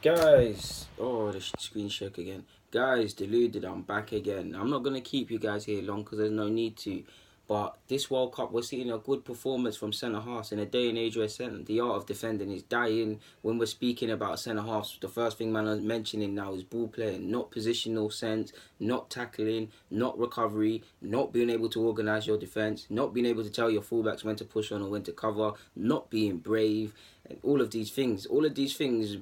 Guys, oh, the screen shook again. Guys, deluded, I'm back again. I'm not going to keep you guys here long because there's no need to. But this World Cup, we're seeing a good performance from centre halves in a day and age where the art of defending is dying. When we're speaking about centre halves, the first thing man is mentioning now is ball playing, not positional sense, not tackling, not recovery, not being able to organise your defence, not being able to tell your fullbacks when to push on or when to cover, not being brave. All of these things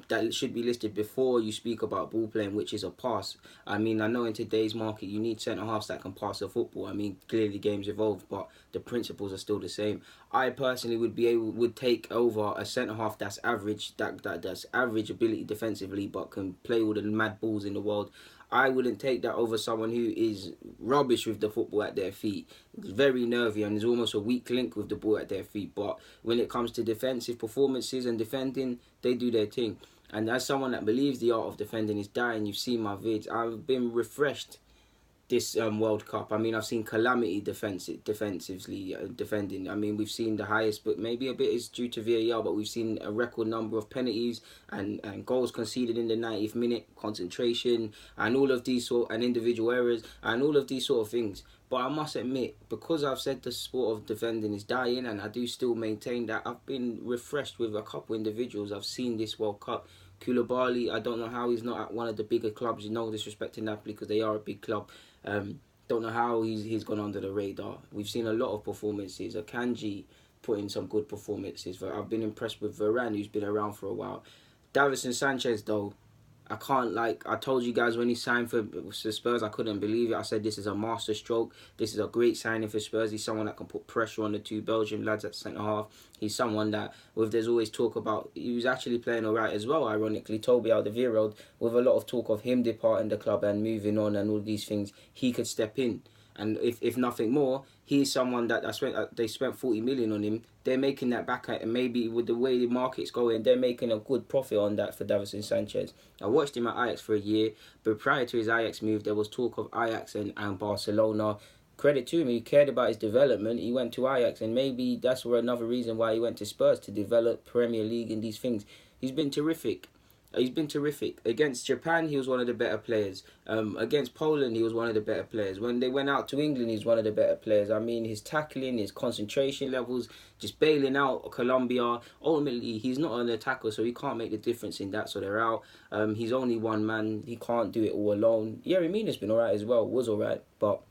that should be listed before you speak about ball playing, which is a pass. I mean, I know in today's market you need centre halves that can pass the football. I mean, clearly games evolve, but the principles are still the same. I personally would take over a centre half that's average, that's average ability defensively, but can play all the mad balls in the world. I wouldn't take that over someone who is rubbish with the football at their feet, very nervy, and is almost a weak link with the ball at their feet. But when it comes to defensive performances and defending, they do their thing. And as someone that believes the art of defending is dying, you've seen my vids. I've been refreshed this World Cup. I mean, I've seen calamity defensively defending. I mean, we've seen the highest, but maybe a bit is due to VAR, but we've seen a record number of penalties and goals conceded in the 90th minute, concentration, and all of these and individual errors, and all of these sort of things. But I must admit, because I've said the sport of defending is dying, and I do still maintain that, I've been refreshed with a couple individuals I've seen this World Cup. Koulibaly, I don't know how he's not at one of the bigger clubs. No disrespect to Napoli because they are a big club. Don't know how he's gone under the radar. We've seen a lot of performances. Akanji put in some good performances. I've been impressed with Varane, who's been around for a while. Davinson Sanchez, though, I can't, I told you guys when he signed for Spurs, I couldn't believe it. I said this is a master stroke. This is a great signing for Spurs. He's someone that can put pressure on the two Belgian lads at centre half. He's someone that, there's always talk about, he was actually playing alright as well, ironically. Toby Alderweireld, with a lot of talk of him departing the club and moving on and all these things, he could step in. And if nothing more, he's someone that they spent 40 million on him. They're making that back, and maybe with the way the market's going, they're making a good profit on that for Davinson Sanchez. I watched him at Ajax for a year, but prior to his Ajax move, there was talk of Ajax and Barcelona. Credit to him, he cared about his development. He went to Ajax, and maybe that's where another reason why he went to Spurs, to develop Premier League and these things. He's been terrific. He's been terrific. Against Japan, he was one of the better players. Against Poland, he was one of the better players. When they went out to England, he's one of the better players. I mean, his tackling, his concentration levels, just bailing out Colombia. Ultimately, he's not an attacker, so he can't make the difference in that, so they're out. He's only one man. He can't do it all alone. Yerry Mina's been alright as well, was alright, but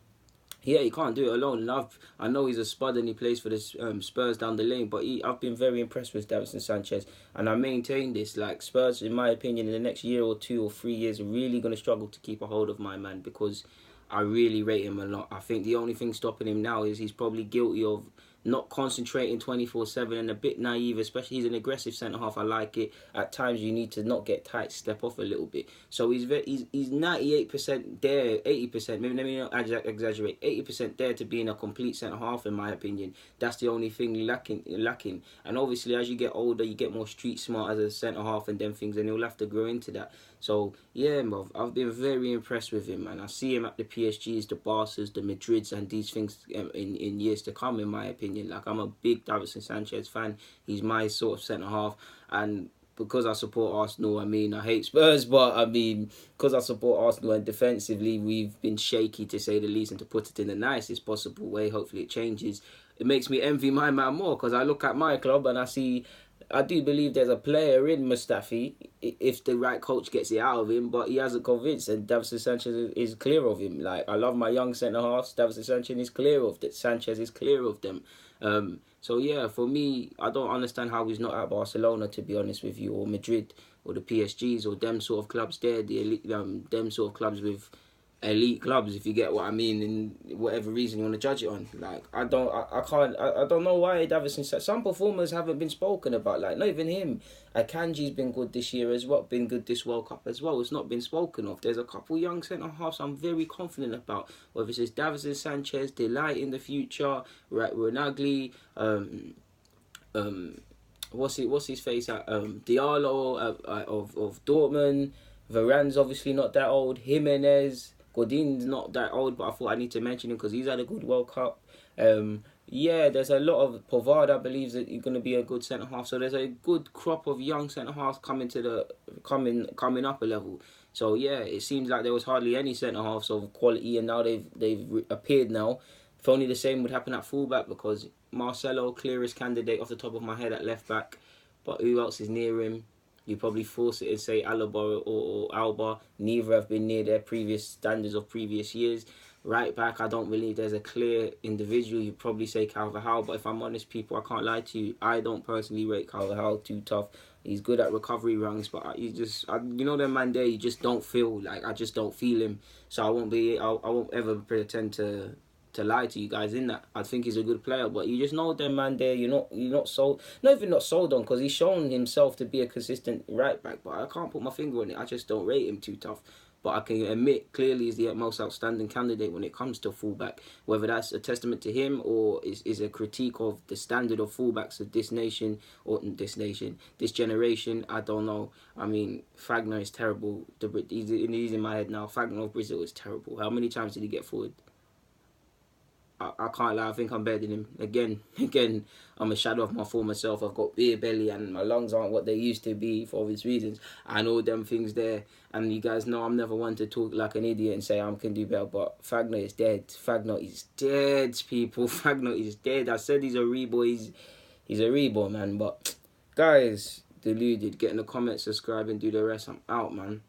yeah, he can't do it alone. And I know he's a spud and he plays for the Spurs down the lane, but I've been very impressed with Davinson Sanchez, and I maintain this. Like, Spurs, in my opinion, in the next year or 2 or 3 years, are really going to struggle to keep a hold of my man, because I really rate him a lot. I think the only thing stopping him now is he's probably guilty of not concentrating 24/7 and a bit naive, especially he's an aggressive centre half. I like it. At times you need to not get tight, step off a little bit. So he's 98% there, 80%. Maybe let me not exaggerate. 80% there to being a complete centre half, in my opinion. That's the only thing lacking. And obviously, as you get older, you get more street smart as a centre half and them things, and he'll have to grow into that. So yeah, Mov, I've been very impressed with him, and I see him at the PSGs, the Barca's, the Madrids, and these things in years to come, in my opinion. Like, I'm a big Davinson Sanchez fan. He's my sort of centre half, and because I support Arsenal, I mean, I hate Spurs, but I mean, because I support Arsenal and defensively we've been shaky, to say the least, and to put it in the nicest possible way, hopefully it changes. It makes me envy my man more, because I look at my club and I do believe there's a player in Mustafi if the right coach gets it out of him, but he hasn't convinced, and Davinson Sanchez is clear of him. Like, I love my young centre halves. Davinson Sanchez is clear of that. Sanchez is clear of them. So yeah, for me, I don't understand how he's not at Barcelona, to be honest with you, or Madrid, or the PSGs, or them sort of clubs there, the elite, them sort of clubs with elite clubs, if you get what I mean, in whatever reason you want to judge it on. Like, I don't know why Davison said some performers haven't been spoken about. Like, not even him. Akanji's been good this year as well, been good this World Cup as well. It's not been spoken of. There's a couple young centre halves I'm very confident about. Whether it's Davinson Sanchez, Delight in the future, right, Renagli, what's his face at Diallo of Dortmund. Varane's obviously not that old. Jimenez, Godin's not that old, but I thought I need to mention him because he's had a good World Cup. Yeah, there's a lot of Pavard. I believe that you're going to be a good centre half. So there's a good crop of young centre halves coming up a level. So yeah, it seems like there was hardly any centre halves of quality, and now they've appeared now. If only the same would happen at fullback, because Marcelo, clearest candidate off the top of my head at left back, but who else is near him? You probably force it and say Alaba or Alba. Neither have been near their previous standards of previous years. Right back, I don't believe there's a clear individual. You probably say Carvajal, but if I'm honest, people, I can't lie to you. I don't personally rate Carvajal too tough. He's good at recovery runs, but you know, that man there, you just don't feel like, I just don't feel him. So I won't ever pretend to lie to you guys in that. I think he's a good player, but you just know that man there, you're not sold, not even not sold on, because he's shown himself to be a consistent right back, but I can't put my finger on it. I just don't rate him too tough. But I can admit, clearly he's the most outstanding candidate when it comes to fullback. Whether that's a testament to him or is a critique of the standard of fullbacks of this generation, I don't know. I mean, Fagner is terrible. He's in my head now. Fagner of Brazil is terrible. How many times did he get forward? I can't lie, I think I'm better than him. Again, I'm a shadow of my former self. I've got beer belly and my lungs aren't what they used to be for obvious reasons. I know them things there. And you guys know I'm never one to talk like an idiot and say I can do better. But Fagner is dead. Fagner is dead, people. Fagner is dead. I said he's a reboy. He's a reboy, man. But guys, deluded. Get in the comments, subscribe and do the rest. I'm out, man.